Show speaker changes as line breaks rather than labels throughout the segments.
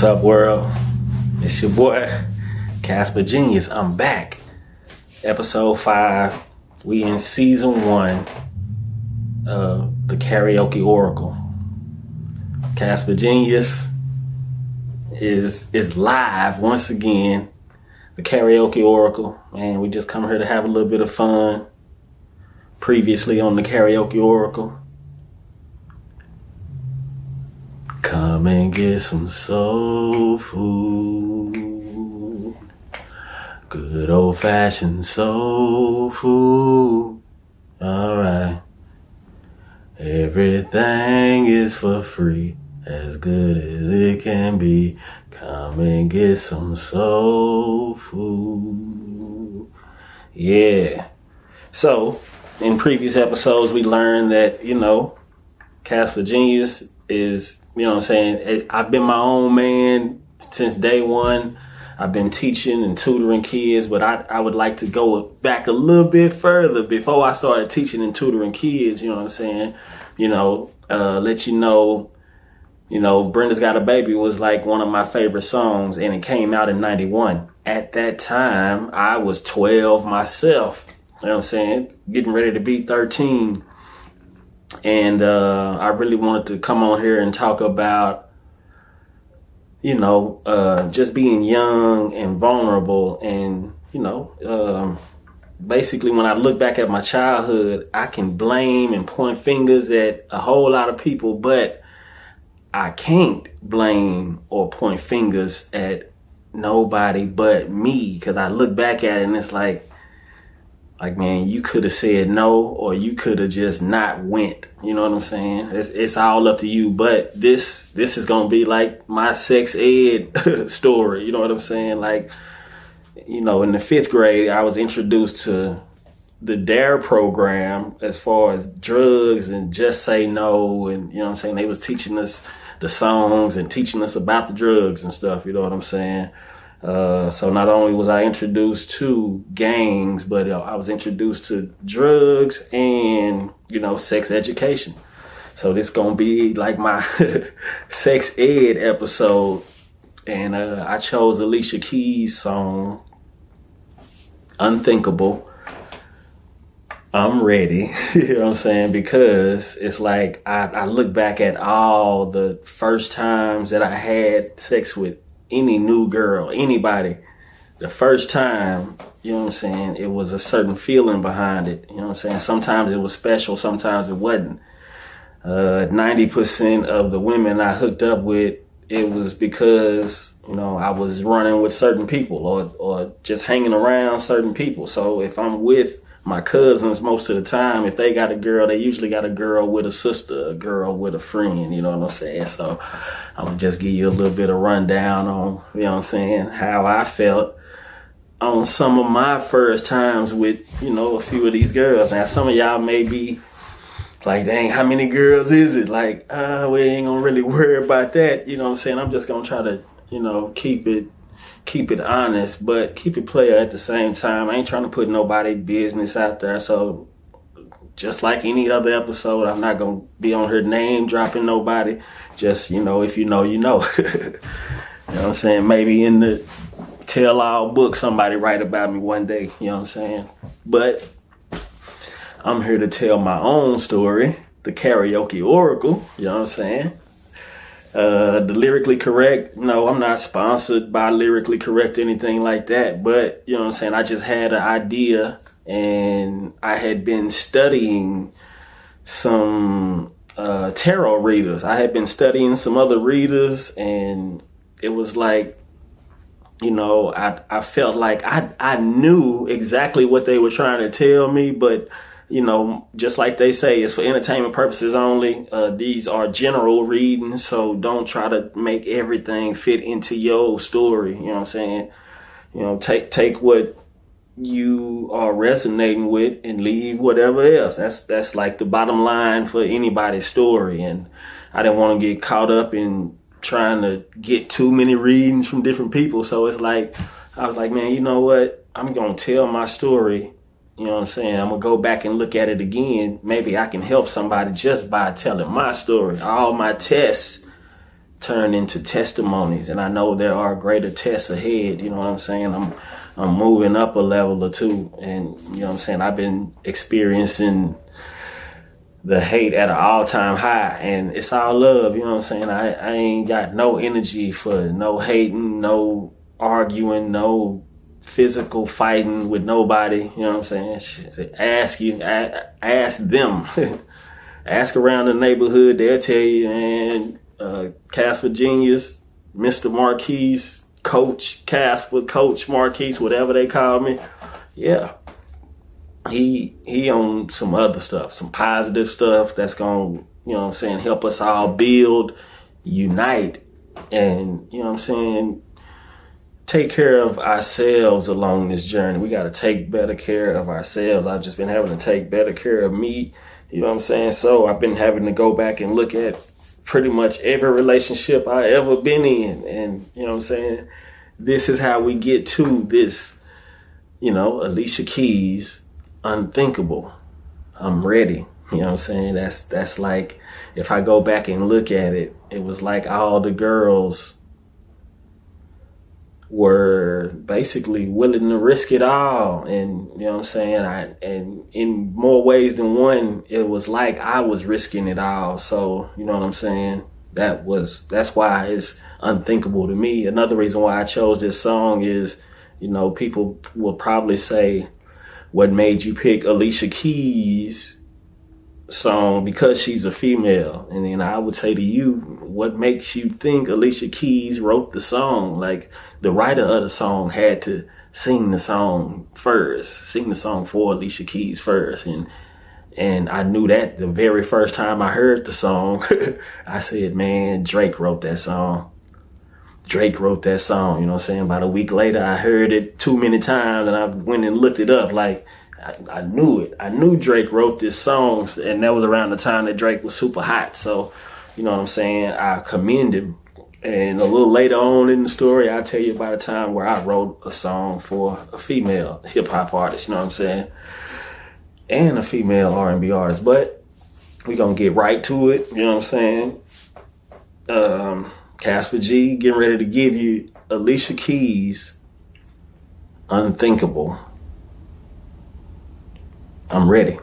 What's up, world? It's your boy, Casper Genius. I'm back. Episode 5. We in season 1 of the Karaoke Oracle. Casper Genius is live once again. The Karaoke Oracle. Man, we just come here to have a little bit of fun. Previously on the Karaoke Oracle. Come and get some soul food. Good old fashioned soul food. Alright. Everything is for free. As good as it can be. Come and get some soul food. Yeah. So, in previous episodes, we learned that, Casper Genius is, I've been my own man since day one. I've been teaching and tutoring kids, but I would like to go back a little bit further before I started teaching and tutoring kids, let you know, Brenda's Got a Baby was like one of my favorite songs, and it came out in 91. At that time, I was 12 myself, getting ready to be 13. And I really wanted to come on here and talk about, just being young and vulnerable. And, basically when I look back at my childhood, I can blame and point fingers at a whole lot of people, but I can't blame or point fingers at nobody but me, because I look back at it and it's like, man, you could have said no, or you could have just not went. You know what I'm saying? It's all up to you. But this is going to be like my sex ed story. You know what I'm saying? Like, in the 5th grade, I was introduced to the DARE program as far as drugs and Just Say No. And, they was teaching us the songs and teaching us about the drugs and stuff. You know what I'm saying? So not only was I introduced to gangs, but I was introduced to drugs and, sex education. So this gonna be like my sex ed episode. And I chose Alicia Keys' song, Unthinkable. I'm ready, you know what I'm saying? Because it's like I look back at all the first times that I had sex with any new girl, anybody. The first time, it was a certain feeling behind it. Sometimes it was special, sometimes it wasn't. 90% of the women I hooked up with, it was because, I was running with certain people or just hanging around certain people. So if I'm with my cousins, most of the time, if they got a girl, they usually got a girl with a sister, a girl with a friend, you know what I'm saying? So I'm gonna just give you a little bit of rundown on, how I felt on some of my first times with, a few of these girls. Now, some of y'all may be like, dang, how many girls is it? Like, we ain't gonna really worry about that. You know what I'm saying? I'm just gonna try to, keep it honest, but keep it player at the same time. I ain't trying to put nobody business out there. So just like any other episode, I'm not going to be on her name dropping nobody. Just, if you know, you know. You know what I'm saying? Maybe in the tell-all book, somebody write about me one day. You know what I'm saying? But I'm here to tell my own story, the Karaoke Oracle. You know what I'm saying? The Lyrically Correct, no, I'm not sponsored by Lyrically Correct, anything like that. But, I just had an idea, and I had been studying some tarot readers. I had been studying some other readers, and it was like, I felt like I knew exactly what they were trying to tell me, but just like they say, it's for entertainment purposes only. These are general readings, so don't try to make everything fit into your story. You know what I'm saying? Take what you are resonating with and leave whatever else. That's like the bottom line for anybody's story. And I didn't want to get caught up in trying to get too many readings from different people. So it's like, I was like, man, you know what? I'm going to tell my story. You know what I'm saying? I'm going to go back and look at it again. Maybe I can help somebody just by telling my story. All my tests turn into testimonies. And I know there are greater tests ahead. You know what I'm saying? I'm moving up a level or two. And you know what I'm saying? I've been experiencing the hate at an all-time high, and it's all love. You know what I'm saying? I ain't got no energy for no hating, no arguing, no physical fighting with nobody. You know what I'm saying? Ask them. Ask around the neighborhood, they'll tell you. And Casper Genius, Mr. Marquise, Coach Casper, Coach Marquise, whatever they call me. Yeah. He on some other stuff, some positive stuff that's gonna, you know what I'm saying, help us all build, unite, and, you know what I'm saying, take care of ourselves along this journey. We got to take better care of ourselves. I've just been having to take better care of me. You know what I'm saying? So I've been having to go back and look at pretty much every relationship I ever been in. And, you know what I'm saying? This is how we get to this, you know, Alicia Keys, Unthinkable. I'm ready. You know what I'm saying? That's like, if I go back and look at it, it was like all the girls were basically willing to risk it all. And you know what I'm saying? And in more ways than one, it was like I was risking it all. So, you know what I'm saying? That's why it's unthinkable to me. Another reason why I chose this song is, you know, people will probably say, what made you pick Alicia Keys' song because she's a female? And then I would say to you, what makes you think Alicia Keys wrote the song? Like, the writer of the song had to sing the song first, sing the song for Alicia Keys first. And I knew that the very first time I heard the song. I said, man, Drake wrote that song. Drake wrote that song, you know what I'm saying? About a week later, I heard it too many times, and I went and looked it up. Like, I knew it. I knew Drake wrote this song, and that was around the time that Drake was super hot. So, you know what I'm saying? I commend him. And a little later on in the story, I'll tell you about a time where I wrote a song for a female hip-hop artist, you know what I'm saying? And a female R&B artist. But we're going to get right to it, you know what I'm saying? Casper G getting ready to give you Alicia Keys' Unthinkable. I'm ready.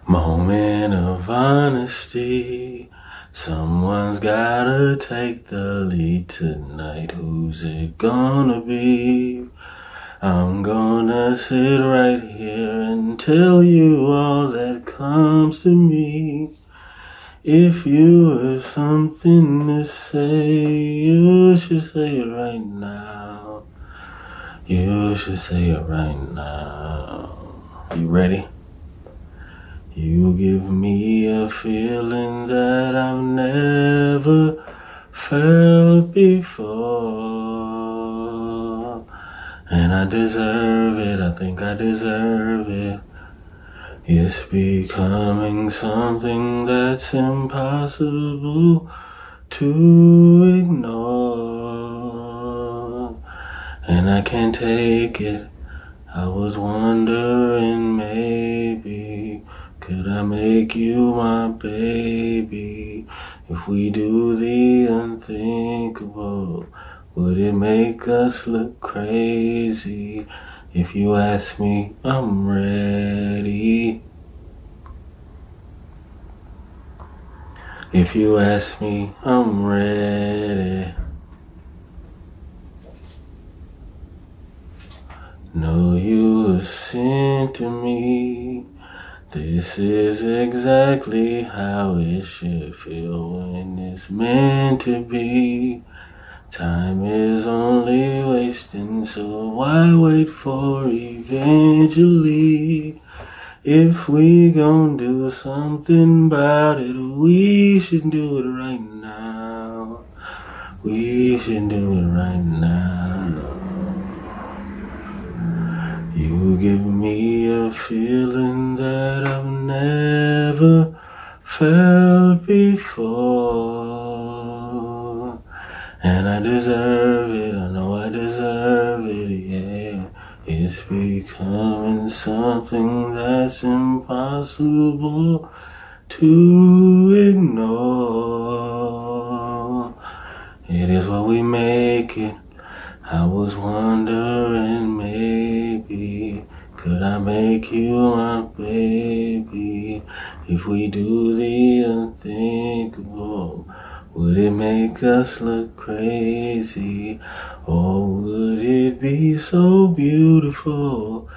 Moment of honesty. Someone's gotta take the lead tonight. Who's it gonna be? I'm gonna sit right here and tell you all that comes to me. If you have something to say, you should say it right now. You should say it right now. You ready? You give me a feeling that I've never felt before. And I deserve it, I think I deserve it. It's becoming something that's impossible to ignore. And I can't take it. I was wondering, maybe could I make you my baby? If we do the unthinkable, would it make us look crazy? If you ask me, I'm ready. If you ask me, I'm ready. Know you were sent to me. This is exactly how it should feel when it's meant to be. Time is only wasting, so why wait for eventually? If we gon' do something about it, we should do it right now. We should do it right now. You give me a feeling that I've never felt before. And I deserve it, I know I deserve it, yeah. It's becoming something that's impossible to ignore. It is what we make it. I was wondering, maybe could I make you my baby? If we do the unthinkable, would it make us look crazy? Or would it be so beautiful?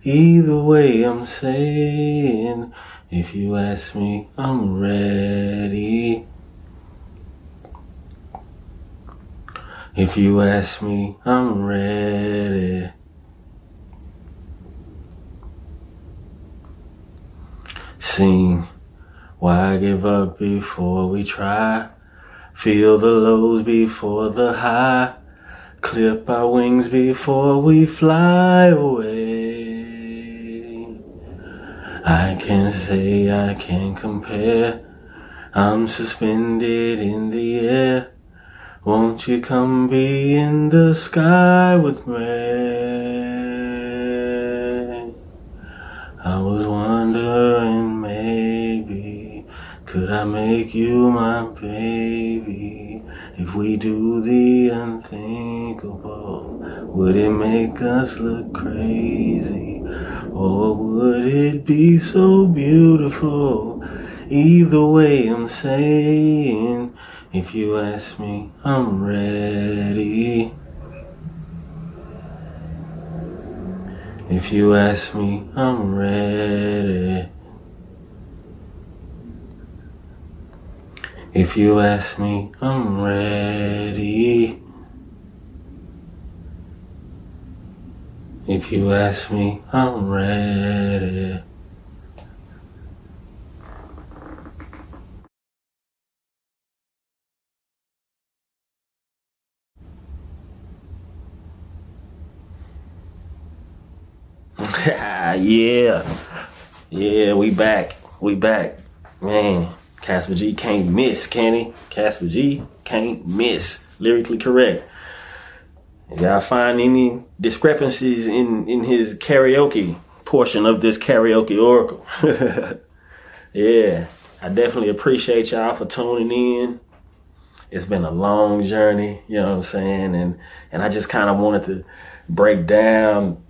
Either way, I'm saying, if you ask me, I'm ready. If you ask me, I'm ready. Sing, why give up before we try? Feel the lows before the high. Clip our wings before we fly away. I can't say I can't compare. I'm suspended in the air. Won't you come be in the sky with me? I was wondering, maybe could I make you my baby? If we do the unthinkable, would it make us look crazy? Or would it be so beautiful? Either way, I'm saying, if you ask me, I'm ready. If you ask me, I'm ready. If you ask me, I'm ready. If you ask me, I'm ready. Yeah, we back. Man, Casper G can't miss, can he? Casper G can't miss. Lyrically correct. Y'all find any discrepancies in his karaoke portion of this karaoke oracle? Yeah, I definitely appreciate y'all for tuning in. It's been a long journey, you know what I'm saying? And I just kind of wanted to break down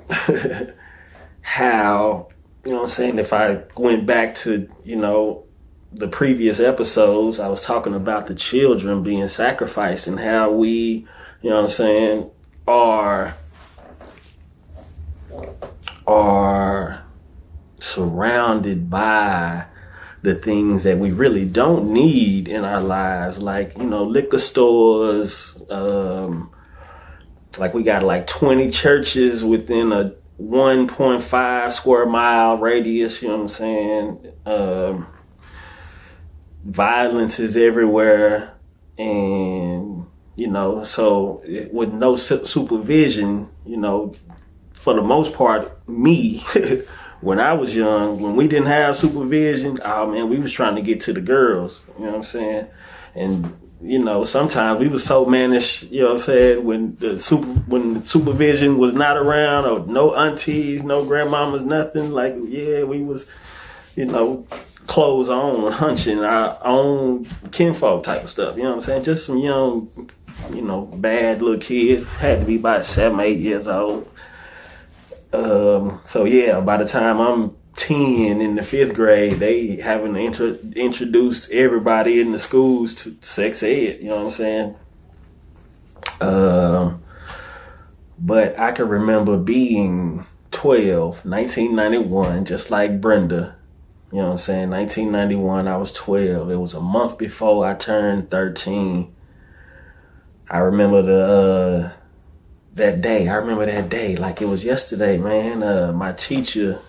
how, you know what I'm saying, if I went back to, the previous episodes, I was talking about the children being sacrificed and how we, you know what I'm saying, are surrounded by the things that we really don't need in our lives, like, liquor stores, like we got like 20 churches within a 1.5 square mile radius, you know what I'm saying? Violence is everywhere. And, so with no supervision, for the most part, me, when I was young, when we didn't have supervision, oh man, we was trying to get to the girls, you know what I'm saying? And, sometimes we was so mannish, you know what I'm saying, when the supervision was not around, or no aunties, no grandmamas, nothing, like, yeah, we was, clothes on, hunching our own kinfolk type of stuff, you know what I'm saying? Just some young, bad little kids, had to be about 7, 8 years old. So yeah, by the time I'm 10 in the 5th grade, they having to introduce everybody in the schools to sex ed, you know what I'm saying? But I can remember being 12, 1991, just like Brenda, you know what I'm saying? 1991, I was 12. It was a month before I turned 13. I remember that day like it was yesterday, man. My teacher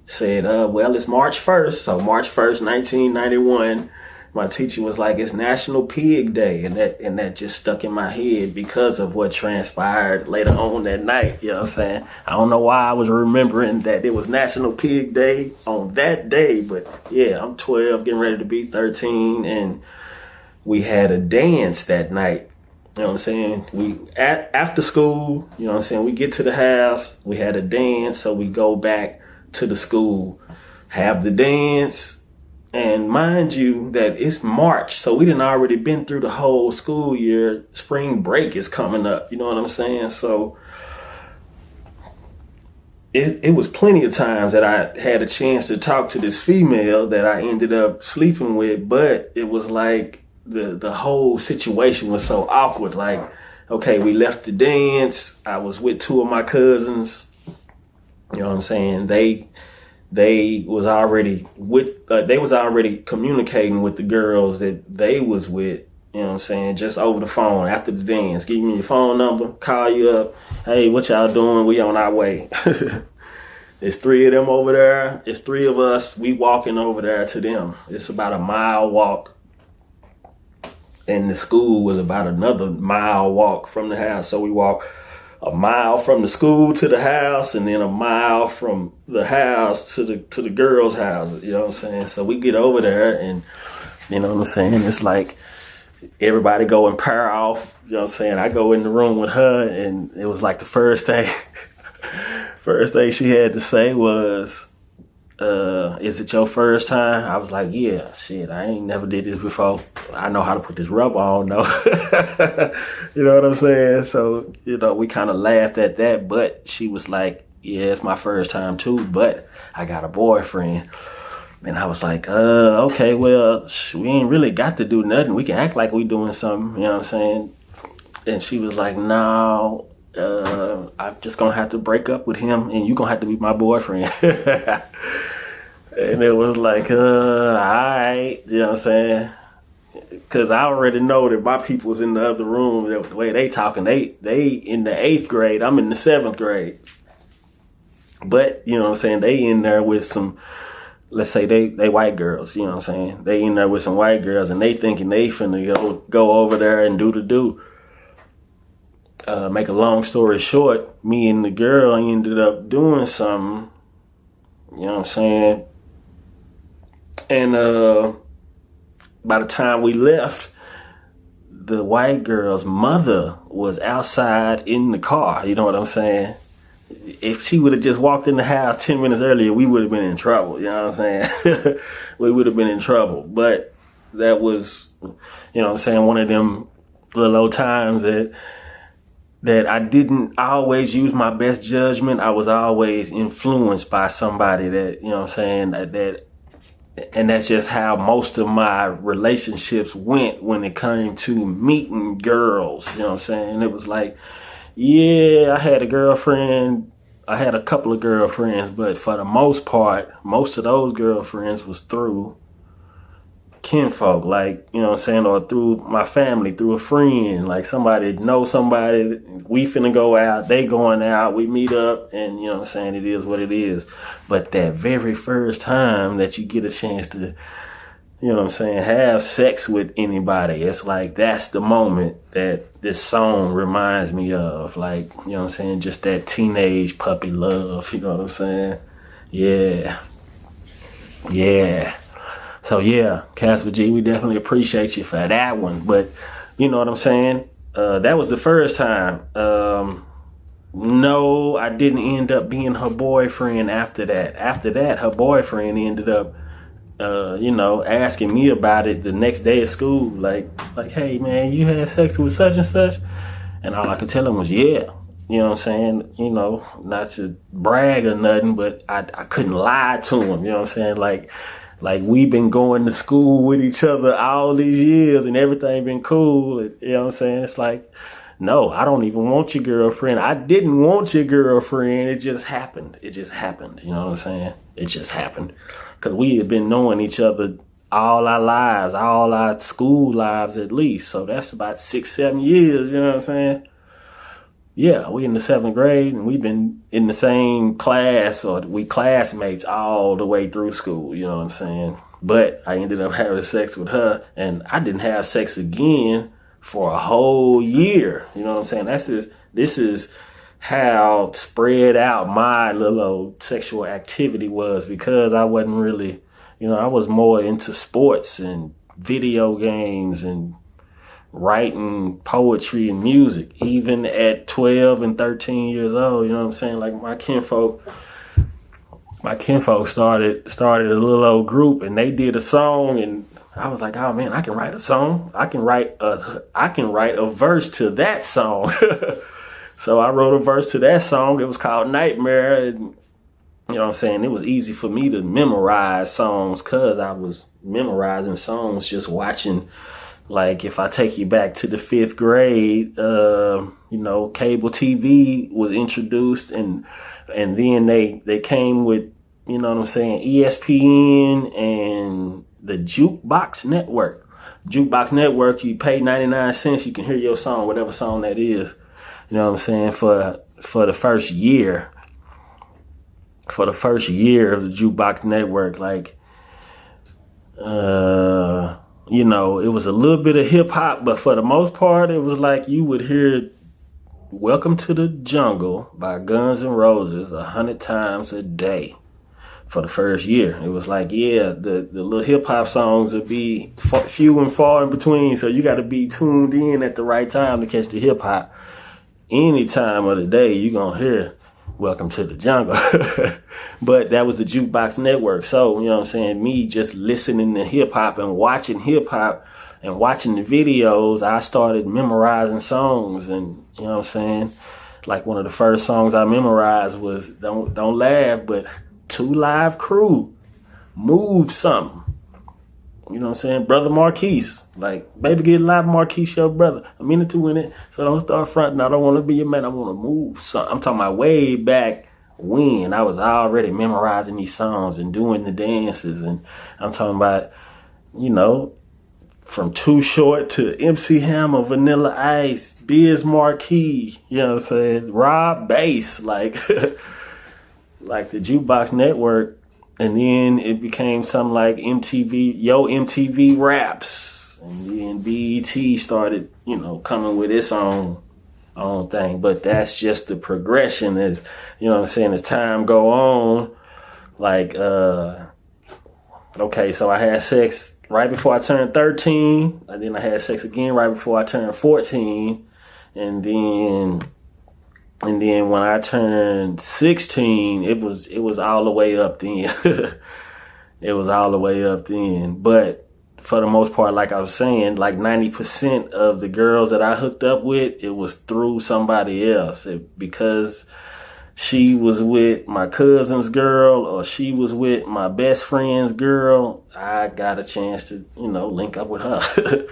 said, well, it's March 1st. So March 1st, 1991, my teacher was like, it's National Pig Day. And that just stuck in my head because of what transpired later on that night. You know what I'm saying? I don't know why I was remembering that it was National Pig Day on that day. But yeah, I'm 12, getting ready to be 13. And we had a dance that night. You know what I'm saying? After school, you know what I'm saying? We get to the house, we had a dance. So we go back to the school, have the dance. And mind you that it's March, so we done already been through the whole school year. Spring break is coming up, you know what I'm saying? So it was plenty of times that I had a chance to talk to this female that I ended up sleeping with, but it was like the whole situation was so awkward. Like, okay, we left the dance. I was with two of my cousins, you know what I'm saying? They was already communicating with the girls that they was with, you know what I'm saying, just over the phone after the dance. Give me your phone number, call you up. Hey, what y'all doing? We on our way. There's three of them over there. It's three of us. We walking over there to them. It's about a mile walk. And the school was about another mile walk from the house. So we walk a mile from the school to the house, and then a mile from the house to the girls' house. You know what I'm saying? So we get over there, and you know what I'm saying? It's like everybody go and pair off. You know what I'm saying? I go in the room with her, and it was like the first thing she had to say was, is it your first time? I was like, yeah, shit, I ain't never did this before. I know how to put this rubber on, though. You know what I'm saying? So, you know, we kind of laughed at that, but she was like, yeah, it's my first time too, but I got a boyfriend. And I was like, okay, well, we ain't really got to do nothing. We can act like we doing something, you know what I'm saying? And she was like, no, I'm just gonna have to break up with him, and you gonna have to be my boyfriend. And it was like, all right, you know what I'm saying? Because I already know that my people's in the other room. The way they talking, they in the 8th grade. I'm in the 7th grade. But, you know what I'm saying, they in there with some, let's say they white girls, you know what I'm saying? They in there with some white girls, and they thinking they finna go over there and do the do. Make a long story short, me and the girl ended up doing something, you know what I'm saying? And by the time we left, the white girl's mother was outside in the car, you know what I'm saying? If she would have just walked in the house 10 minutes earlier, we would have been in trouble, you know what I'm saying? We would have been in trouble. But that was, you know what I'm saying, one of them little old times that I didn't always use my best judgment. I was always influenced by somebody that, you know what I'm saying, and that's just how most of my relationships went when it came to meeting girls, you know what I'm saying? It was like, yeah, I had a girlfriend. I had a couple of girlfriends, but for the most part, most of those girlfriends was through kinfolk, like, you know what I'm saying, or through my family, through a friend, like somebody know somebody, we finna go out, they going out, we meet up, and you know what I'm saying, it is what it is. But that very first time that you get a chance to, you know what I'm saying, have sex with anybody, it's like that's the moment that this song reminds me of, like, you know what I'm saying, just that teenage puppy love, you know what I'm saying? Yeah. So yeah, Casper G, we definitely appreciate you for that one. But you know what I'm saying? That was the first time. No, I didn't end up being her boyfriend after that. After that, her boyfriend ended up, asking me about it the next day at school. Like, hey man, you had sex with such and such? And all I could tell him was, yeah. You know what I'm saying? You know, not to brag or nothing, but I couldn't lie to him. You know what I'm saying? Like we've been going to school with each other all these years and everything been cool. You know what I'm saying? It's like, no, I don't even want your girlfriend. I didn't want your girlfriend. It just happened. You know what I'm saying? It just happened. Because we had been knowing each other all our lives, all our school lives at least. So that's about 6-7 years, you know what I'm saying? Yeah, we in the 7th grade and we've been in the same class, or we classmates all the way through school, you know what I'm saying? But I ended up having sex with her, and I didn't have sex again for a whole year. You know what I'm saying? This is how spread out my little old sexual activity was, because I wasn't really, I was more into sports and video games and writing poetry and music, even at 12 and 13 years old. You know what I'm saying? Like my kinfolk started a little old group, and they did a song, and I was like, oh man, I can write a song. I can write a verse to that song. So I wrote a verse to that song. It was called Nightmare. And, you know what I'm saying? It was easy for me to memorize songs because I was memorizing songs just watching. Like if I take you back to the 5th grade, cable TV was introduced, and then they came with, you know what I'm saying, ESPN and the Jukebox Network. Jukebox Network, you pay 99 cents, you can hear your song, whatever song that is. You know what I'm saying? For the first year. For the first year of the Jukebox Network, like it was a little bit of hip hop, but for the most part, it was like you would hear Welcome to the Jungle by Guns N' Roses 100 times a day for the first year. It was like, the little hip hop songs would be few and far in between. So you got to be tuned in at the right time to catch the hip hop. Any time of the day, you're going to hear Welcome to the Jungle. But that was the Jukebox Network. So, you know what I'm saying, me just listening to hip hop and watching hip hop and watching the videos, I started memorizing songs. And, you know what I'm saying, like one of the first songs I memorized was Don't Laugh, but 2 Live Crew, Move Something. You know what I'm saying? Brother Marquise. Like, baby, get live, Marquise, your brother. A minute to win it, so don't start fronting. I don't want to be your man. I want to move something. I'm talking about way back when I was already memorizing these songs and doing the dances. And I'm talking about, from Too Short to MC Hammer, Vanilla Ice, Biz Marquis, you know what I'm saying? Rob Bass, like, like the Jukebox Network. And then it became something like MTV Raps. And then BET started, coming with its own thing. But that's just the progression as, you know what I'm saying, as time go on. Like, okay, so I had sex right before I turned 13. And then I had sex again right before I turned 14. And then when I turned 16, it was all the way up then. It was all the way up then. But for the most part, like I was saying, like 90% of the girls that I hooked up with, it was through somebody else. Because she was with my cousin's girl or she was with my best friend's girl, I got a chance to, link up with her.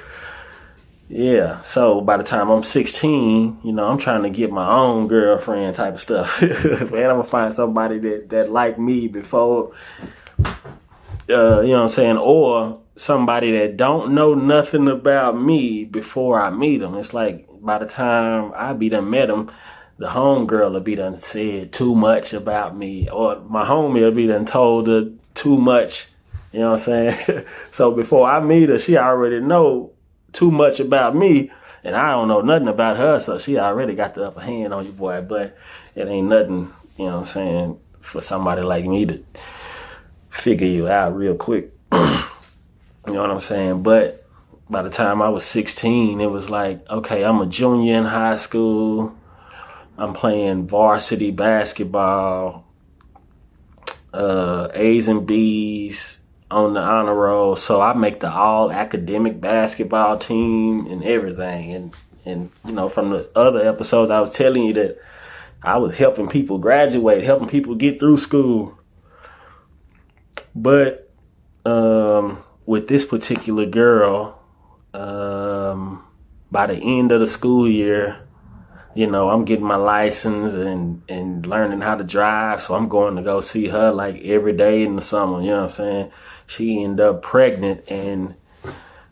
Yeah, so by the time I'm 16, I'm trying to get my own girlfriend type of stuff. Man, I'm going to find somebody that like me before, you know what I'm saying, or somebody that don't know nothing about me before I meet them. It's like by the time I be done met them, the homegirl will be done said too much about me, or my homie will be done told her too much, you know what I'm saying? So before I meet her, she already know too much about me, and I don't know nothing about her, so she already got the upper hand on you, boy. But it ain't nothing, you know what I'm saying, for somebody like me to figure you out real quick. You know what I'm saying? But by the time I was 16, it was like, okay, I'm a junior in high school. I'm playing varsity basketball, A's and B's on the honor roll, so I make the all academic basketball team and everything. And from the other episodes, I was telling you that I was helping people graduate, helping people get through school. But with this particular girl, by the end of the school year, I'm getting my license and learning how to drive. So I'm going to go see her like every day in the summer. You know what I'm saying? She ended up pregnant. And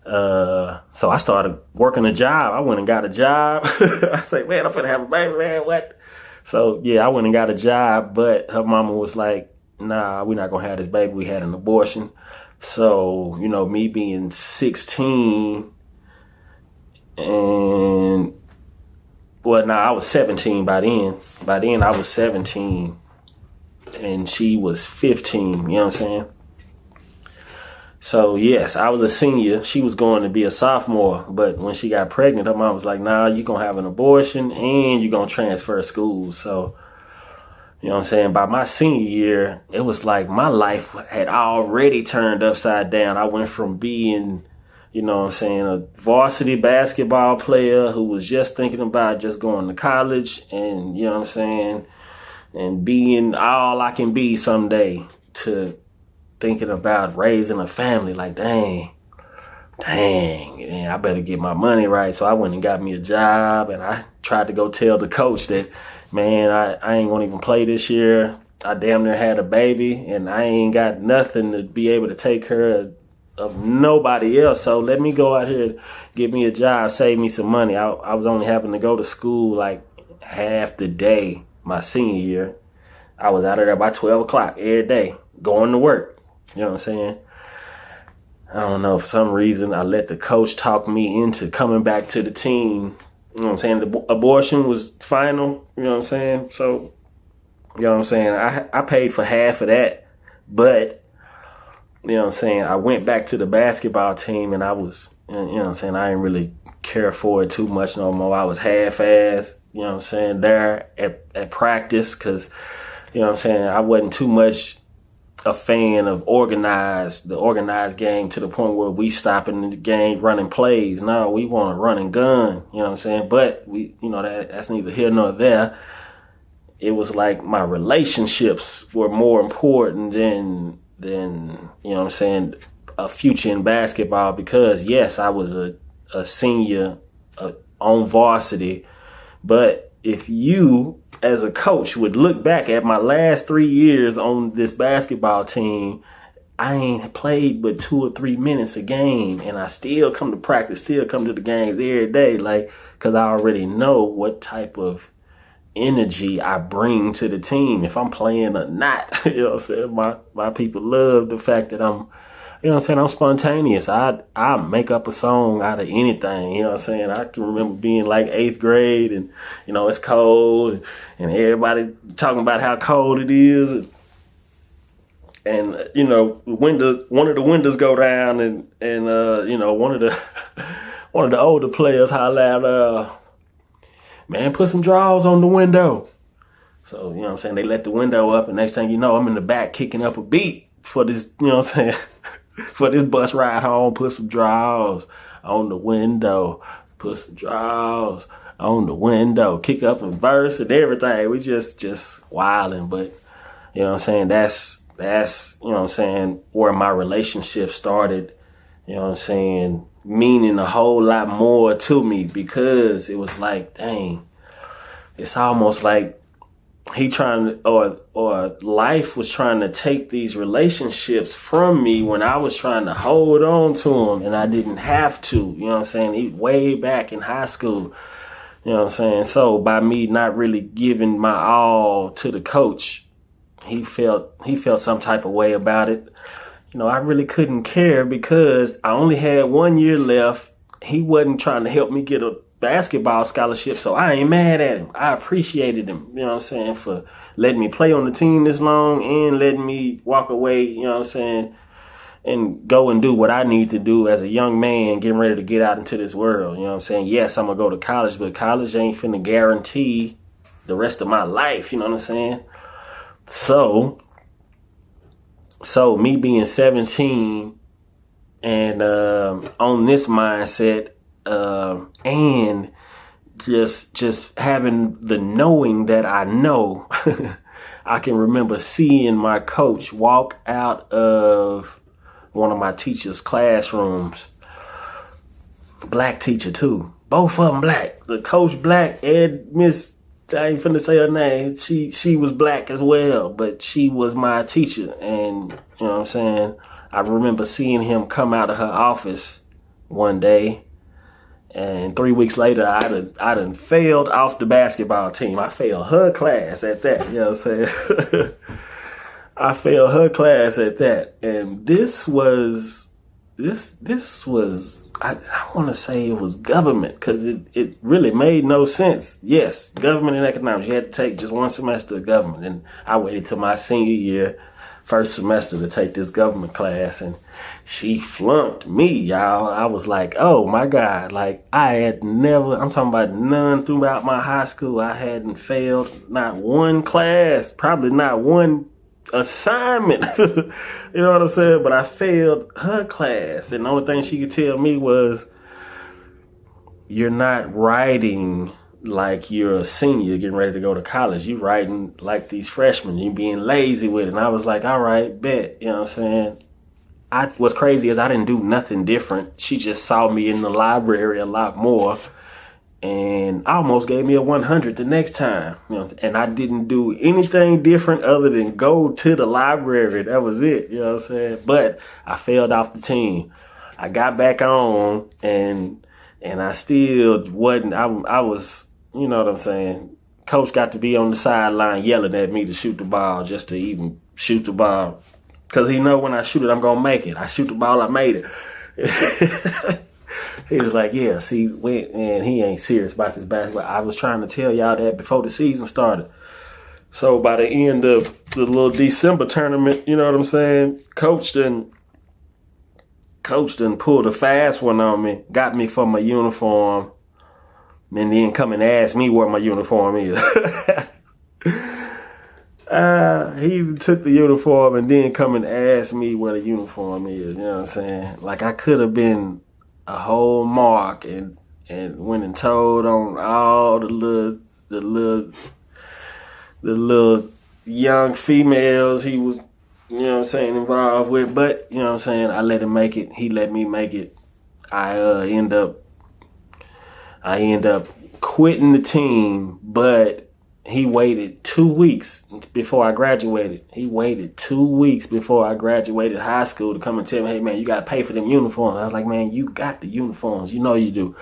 so I started working a job. I went and got a job. I said, man, I'm going to have a baby, man. What? So, yeah, I went and got a job. But her mama was like, nah, we're not going to have this baby. We had an abortion. So, you know, me being 16 and, well, no, I was 17 by then. By then I was 17 and she was 15, you know what I'm saying? So, yes, I was a senior. She was going to be a sophomore. But when she got pregnant, her mom was like, nah, you're going to have an abortion and you're going to transfer schools. So, you know what I'm saying? By my senior year, it was like my life had already turned upside down. I went from being, you know what I'm saying, a varsity basketball player who was just thinking about just going to college and, you know what I'm saying, and being all I can be someday, to thinking about raising a family. Like, dang, man, I better get my money right. So I went and got me a job, and I tried to go tell the coach that, man, I ain't gonna even play this year. I damn near had a baby, and I ain't got nothing to be able to take care of nobody else. So let me go out here, get me a job, save me some money. I was only having to go to school like half the day my senior year. I was out of there by 12 o'clock every day, going to work. You know what I'm saying? I don't know, for some reason, I let the coach talk me into coming back to the team. You know what I'm saying? The abortion was final, you know what I'm saying? So, you know what I'm saying? I paid for half of that, but, you know what I'm saying, I went back to the basketball team, and I was, you know what I'm saying, I didn't really care for it too much no more. I was half-assed, you know what I'm saying, there at practice, because, you know what I'm saying, I wasn't too much a fan of the organized game, to the point where we stopping the game running plays. No, we want to run and gun, you know what I'm saying? But we, you know, that's neither here nor there. It was like my relationships were more important than you know what I'm saying, a future in basketball, because yes, I was a senior on varsity, but if you as a coach would look back at my last 3 years on this basketball team, I ain't played but 2 or 3 minutes a game, and I still come to practice, still come to the games every day, like, because I already know what type of energy I bring to the team, if I'm playing or not. You know what I'm saying? My people love the fact that I'm, you know what I'm saying, I'm spontaneous. I make up a song out of anything. You know what I'm saying? I can remember being like 8th grade, and, you know, it's cold, and everybody talking about how cold it is. And you know, one of the windows go down, and you know, one of the older players holler out, man, put some drawers on the window. So, you know what I'm saying, they let the window up, and next thing you know, I'm in the back kicking up a beat for this, you know what I'm saying, for this bus ride home. Put some drawers on the window. Put some drawers on the window. Kick up a verse and everything. We just wilding. But, you know what I'm saying, that's, you know what I'm saying, where my relationship started, you know what I'm saying, meaning a whole lot more to me, because it was like, dang, it's almost like he trying to, or life was trying to take these relationships from me when I was trying to hold on to them, and I didn't have to, you know what I'm saying, way back in high school, you know what I'm saying. So by me not really giving my all to the coach, he felt some type of way about it. You know, I really couldn't care, because I only had 1 year left. He wasn't trying to help me get a basketball scholarship, so I ain't mad at him. I appreciated him, you know what I'm saying, for letting me play on the team this long and letting me walk away, you know what I'm saying, and go and do what I need to do as a young man getting ready to get out into this world, you know what I'm saying. Yes, I'm going to go to college, but college ain't finna guarantee the rest of my life, you know what I'm saying. So me being 17 and on this mindset, and just having the knowing that I know, I can remember seeing my coach walk out of one of my teacher's classrooms. Black teacher too. Both of them black. The coach black, Miss, I ain't finna say her name. She was black as well, but she was my teacher. And, you know what I'm saying, I remember seeing him come out of her office one day, and 3 weeks later, I done failed off the basketball team. I failed her class at that, you know what I'm saying? I failed her class at that. And this was I want to say it was government, because it really made no sense. Yes, government and economics. You had to take just one semester of government. And I waited till my senior year, first semester, to take this government class, and she flunked me, y'all. I was like, oh my God. Like, I had never, I'm talking about none throughout my high school. I hadn't failed not one class, probably not one assignment. You know what I'm saying? But I failed her class, and the only thing she could tell me was, you're not writing like you're a senior getting ready to go to college. You writing like these freshmen. You being lazy with it. And I was like, all right, bet. You know what I'm saying? What's crazy is I didn't do nothing different. She just saw me in the library a lot more, and almost gave me a 100 the next time. You know, and I didn't do anything different other than go to the library. That was it. You know what I'm saying? But I failed off the team. I got back on, and I still wasn't. I was, you know what I'm saying? Coach got to be on the sideline yelling at me to shoot the ball, just to even shoot the ball. Because he know when I shoot it, I'm going to make it. I shoot the ball, I made it. He was like, yeah, see, man, he ain't serious about this basketball. I was trying to tell y'all that before the season started. So by the end of the little December tournament, you know what I'm saying? Coach done pulled a fast one on me, got me for my uniform, and then come and ask me where my uniform is. He even took the uniform and then come and ask me where the uniform is. You know what I'm saying? Like, I could have been a whole mark and went and told on all the little young females he was, you know what I'm saying, involved with. But, you know what I'm saying, I let him make it. He let me make it. I end up quitting the team, but he waited 2 weeks before I graduated. He waited 2 weeks before I graduated high school to come and tell me, hey, man, you got to pay for them uniforms. I was like, man, you got the uniforms. You know you do.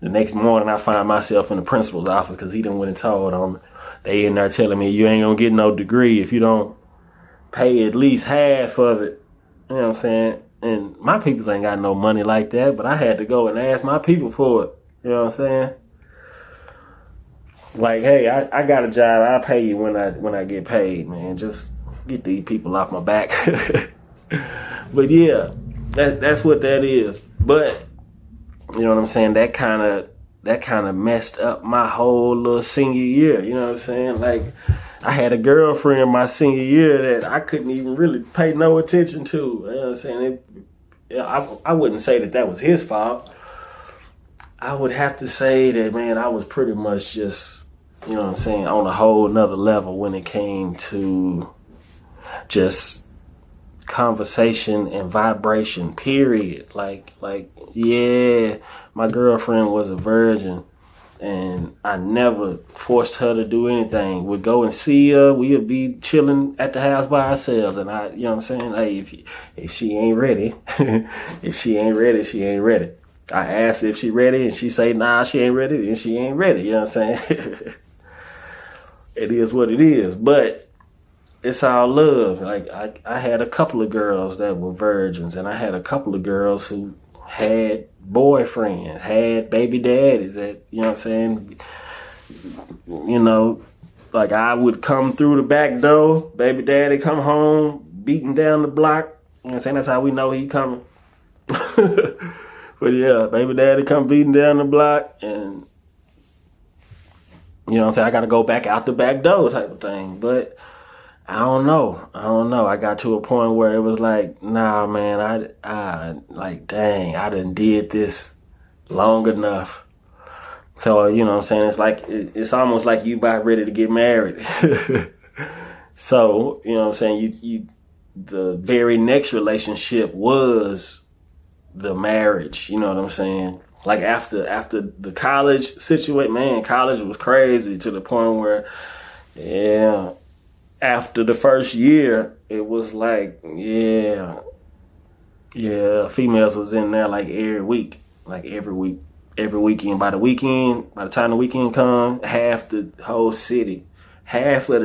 The next morning, I find myself in the principal's office because he done went and told on me. They in there telling me, you ain't going to get no degree if you don't pay at least half of it. You know what I'm saying? And my people ain't got no money like that, but I had to go and ask my people for it. You know what I'm saying? Like, hey, I got a job. I'll pay you when I get paid, man. Just get these people off my back. But yeah, that's what that is. But you know what I'm saying? That kind of messed up my whole little senior year. You know what I'm saying? Like, I had a girlfriend my senior year that I couldn't even really pay no attention to. You know what I'm saying? I wouldn't say that was his fault. I would have to say that, man, I was pretty much just, you know what I'm saying, on a whole nother level when it came to just conversation and vibration, period. Like, yeah, my girlfriend was a virgin, and I never forced her to do anything. We'd go and see her. We'd be chilling at the house by ourselves. And you know what I'm saying? Hey, if she ain't ready, she ain't ready. I asked if she ready, and she say, nah, she ain't ready, and she ain't ready. You know what I'm saying? It is what it is. But it's all love. Like, I had a couple of girls that were virgins, and I had a couple of girls who had boyfriends, had baby daddies that, you know what I'm saying? You know, like, I would come through the back door, baby daddy come home, beating down the block. You know what I'm saying? That's how we know he coming. But yeah, baby daddy come beating down the block, and you know what I'm saying, I got to go back out the back door type of thing. But I don't know. I got to a point where it was like, nah, man, I like, dang, I done did this long enough. So, you know what I'm saying, it's like, it's almost like you about ready to get married. So, you know what I'm saying, the very next relationship was the marriage, you know what I'm saying? Like, after the college situation, man, college was crazy to the point where, yeah, after the first year, it was like, yeah, females was in there like every week, every weekend. By the time the weekend come, half of the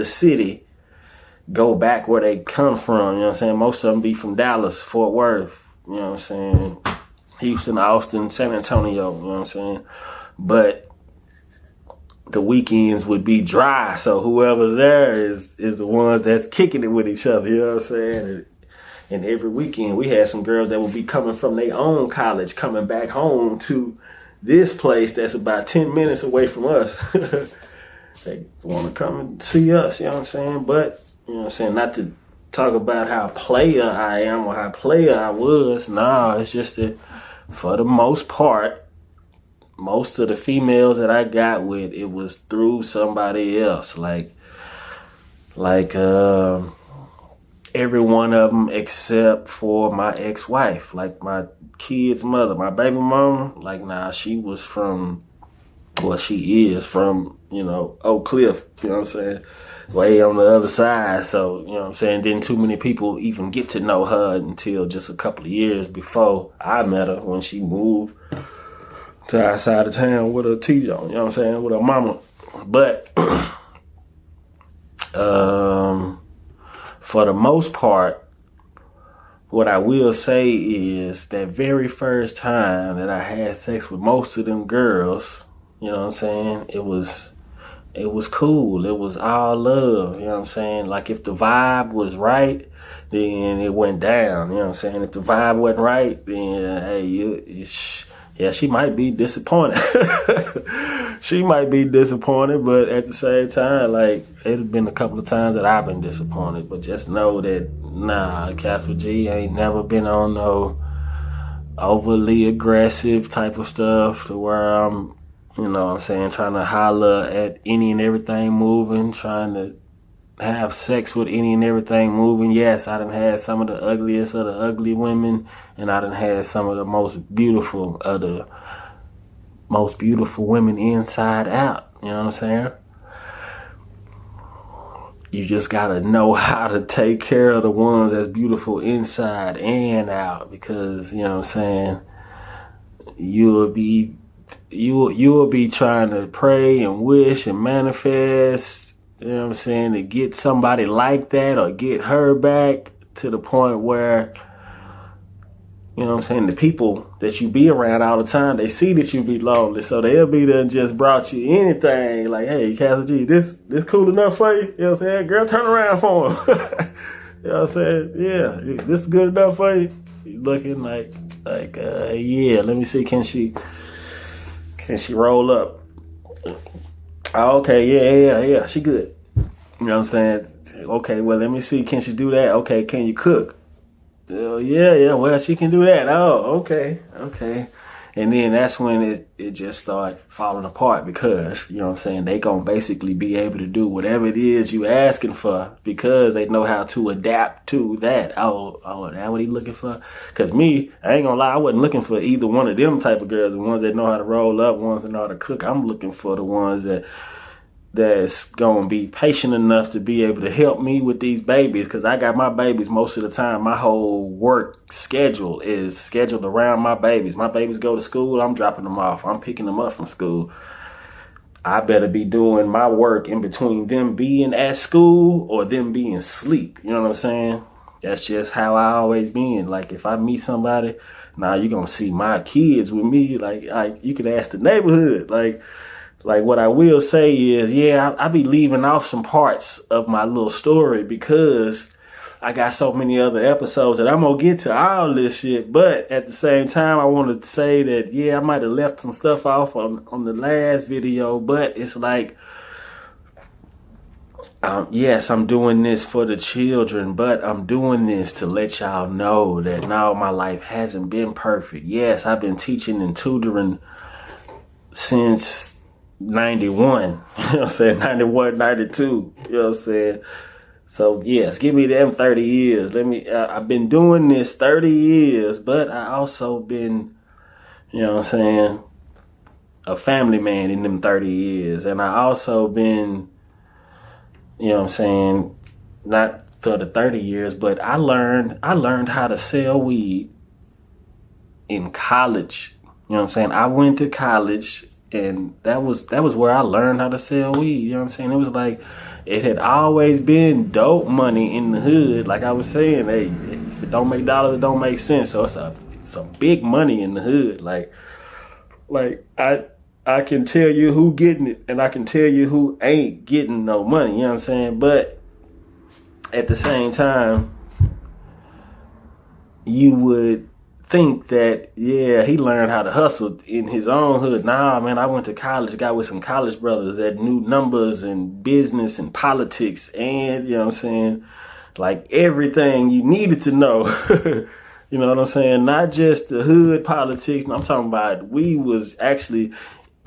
city go back where they come from. You know what I'm saying? Most of them be from Dallas, Fort Worth. You know what I'm saying? Houston, Austin, San Antonio. You know what I'm saying? But the weekends would be dry, so whoever's there is the ones that's kicking it with each other. You know what I'm saying? And every weekend we had some girls that would be coming from their own college, coming back home to this place that's about 10 minutes away from us. They want to come and see us, you know what I'm saying? But, you know what I'm saying, not to talk about how player I am or how player I was. Nah, it's just that for the most part, most of the females that I got with, it was through somebody else. Like every one of them except for my ex-wife, like my kid's mother, my baby mama. Like, nah, she was from, well, she is from, Oak Cliff, you know what I'm saying? Way on the other side. So, you know what I'm saying? Didn't too many people even get to know her until just a couple of years before I met her, when she moved to our side of town with her teeth on, you know what I'm saying, with her mama. But for the most part, what I will say is that very first time that I had sex with most of them girls, you know what I'm saying, it was cool. It was all love, you know what I'm saying? Like, if the vibe was right, then it went down, you know what I'm saying? If the vibe wasn't right, then, hey, yeah, she might be disappointed. She might be disappointed, but at the same time, like, it's been a couple of times that I've been disappointed. But just know that, nah, Casper G ain't never been on no overly aggressive type of stuff to where I'm, you know what I'm saying, trying to holler at any and everything moving, trying to have sex with any and everything moving. Yes, I done had some of the ugliest of the ugly women, and I done had some of the most beautiful of the most beautiful women inside out. You know what I'm saying? You just gotta know how to take care of the ones that's beautiful inside and out, because, you know what I'm saying, you'll be trying to pray and wish and manifest, you know what I'm saying, to get somebody like that or get her back, to the point where, you know what I'm saying, the people that you be around all the time, they see that you be lonely, so they'll be there and just brought you anything. Like, hey, Castle G, this cool enough for you? You know what I'm saying? Girl, turn around for him. You know what I'm saying? Yeah, this is good enough for you? You looking like, yeah, let me see, can she roll up? Oh, okay, yeah, she good. You know what I'm saying? Okay, well, let me see, can she do that? Okay, can you cook? Yeah, well, she can do that. Oh, okay. And then that's when it just started falling apart, because, you know what I'm saying, they gonna basically be able to do whatever it is you asking for, because they know how to adapt to that. Oh, that what he looking for? Because me, I ain't gonna lie, I wasn't looking for either one of them type of girls, the ones that know how to roll up, ones that know how to cook. I'm looking for the ones that's gonna be patient enough to be able to help me with these babies, because I got my babies most of the time. My whole work schedule is scheduled around my babies. My babies go to school, I'm dropping them off, I'm picking them up from school. I better be doing my work in between them being at school or them being asleep. You know what I'm saying? That's just how I always been. Like, if I meet somebody, now you're gonna see my kids with me. Like you could ask the neighborhood. Like, what I will say is, yeah, I be leaving off some parts of my little story, because I got so many other episodes that I'm going to get to all this shit. But at the same time, I want to say that, yeah, I might have left some stuff off on the last video, but it's like, yes, I'm doing this for the children, but I'm doing this to let y'all know that now my life hasn't been perfect. Yes, I've been teaching and tutoring since 91, you know what I'm saying, 91, 92, you know what I'm saying. So yes, give me them 30 years. I've been doing this 30 years, but I also been, you know what I'm saying, a family man in them 30 years. And I also been, you know what I'm saying, not for the 30 years, but I learned how to sell weed in college. You know what I'm saying? I went to college And that was where I learned how to sell weed. You know what I'm saying? It was like, it had always been dope money in the hood. Like I was saying, hey, if it don't make dollars, it don't make sense. So it's some big money in the hood. Like I can tell you who getting it, and I can tell you who ain't getting no money. You know what I'm saying? But at the same time, you would think that, yeah, he learned how to hustle in his own hood. Nah, man, I went to college, got with some college brothers that knew numbers and business and politics and, you know what I'm saying, like everything you needed to know. You know what I'm saying? Not just the hood politics. I'm talking about, we was actually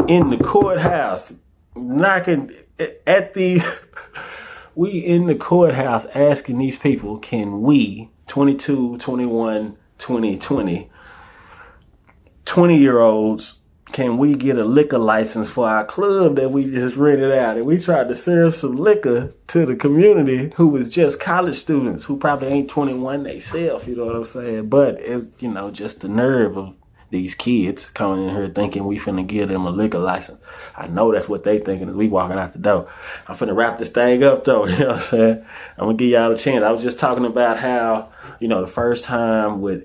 in the courthouse knocking at the we in the courthouse asking these people, can we 22, 21, 20, 20-year-olds, can we get a liquor license for our club that we just rented out? And we tried to serve some liquor to the community who was just college students who probably ain't 21 themselves, you know what I'm saying? But, just the nerve of these kids coming in here thinking we finna give them a liquor license. I know that's what they thinking as we walking out the door. I'm finna wrap this thing up though, you know what I'm saying? I'm gonna give y'all a chance. I was just talking about how, the first time with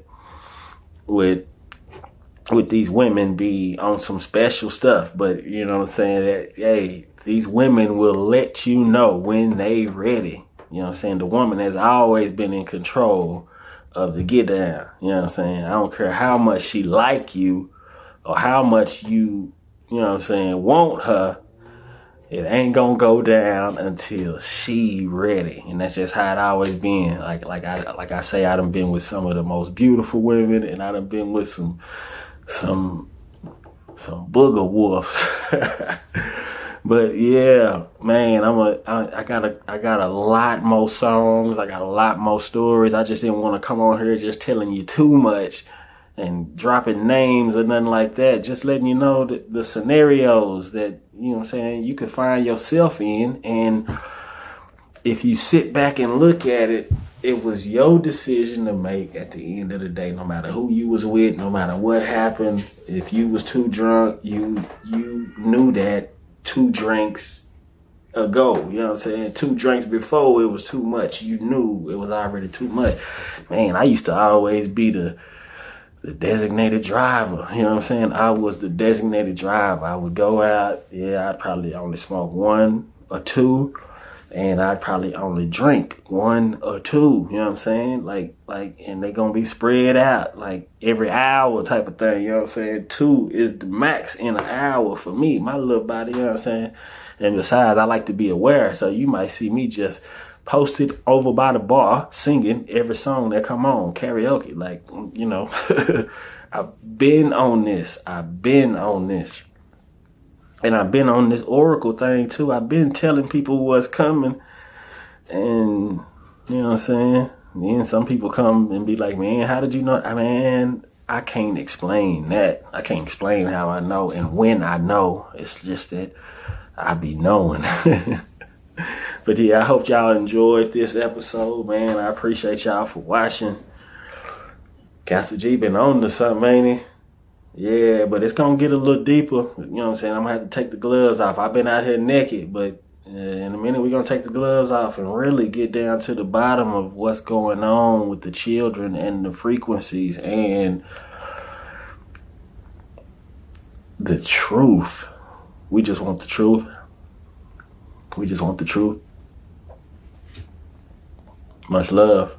these women be on some special stuff, but you know what I'm saying, that, hey, these women will let you know when they ready. You know what I'm saying? The woman has always been in control of the get down. You know what I'm saying? I don't care how much she like you or how much you know what I'm saying, want her. It ain't gonna go down until she ready. And that's just how it always been. Like I say, I done been with some of the most beautiful women, and I done been with some booger wolves. But yeah, man, I got a lot more songs. I got a lot more stories. I just didn't want to come on here just telling you too much and dropping names or nothing like that. Just letting you know that the scenarios that, you know what I'm saying, you could find yourself in. And if you sit back and look at it, it was your decision to make at the end of the day, no matter who you was with, no matter what happened. If you was too drunk, you knew that 2 drinks ago, you know what I'm saying? 2 drinks before, it was too much. You knew it was already too much. Man, I used to always be the designated driver. You know what I'm saying? I was the designated driver. I would go out. Yeah, I'd probably only smoke 1 or 2. And I'd probably only drink 1 or 2, you know what I'm saying? Like, and they gonna be spread out, like every hour type of thing, you know what I'm saying? 2 is the max in an hour for me, my little body, you know what I'm saying? And besides, I like to be aware, so you might see me just posted over by the bar singing every song that come on, karaoke, like, I've been on this. And I've been on this Oracle thing too. I've been telling people what's coming. And, you know what I'm saying? Then some people come and be like, man, how did you know? I can't explain that. I can't explain how I know and when I know. It's just that I be knowing. But yeah, I hope y'all enjoyed this episode, man. I appreciate y'all for watching. Castle G been on to something, ain't he? Yeah, but it's going to get a little deeper. You know what I'm saying? I'm going to have to take the gloves off. I've been out here naked, but in a minute we're going to take the gloves off and really get down to the bottom of what's going on with the children and the frequencies and the truth. We just want the truth. We just want the truth. Much love.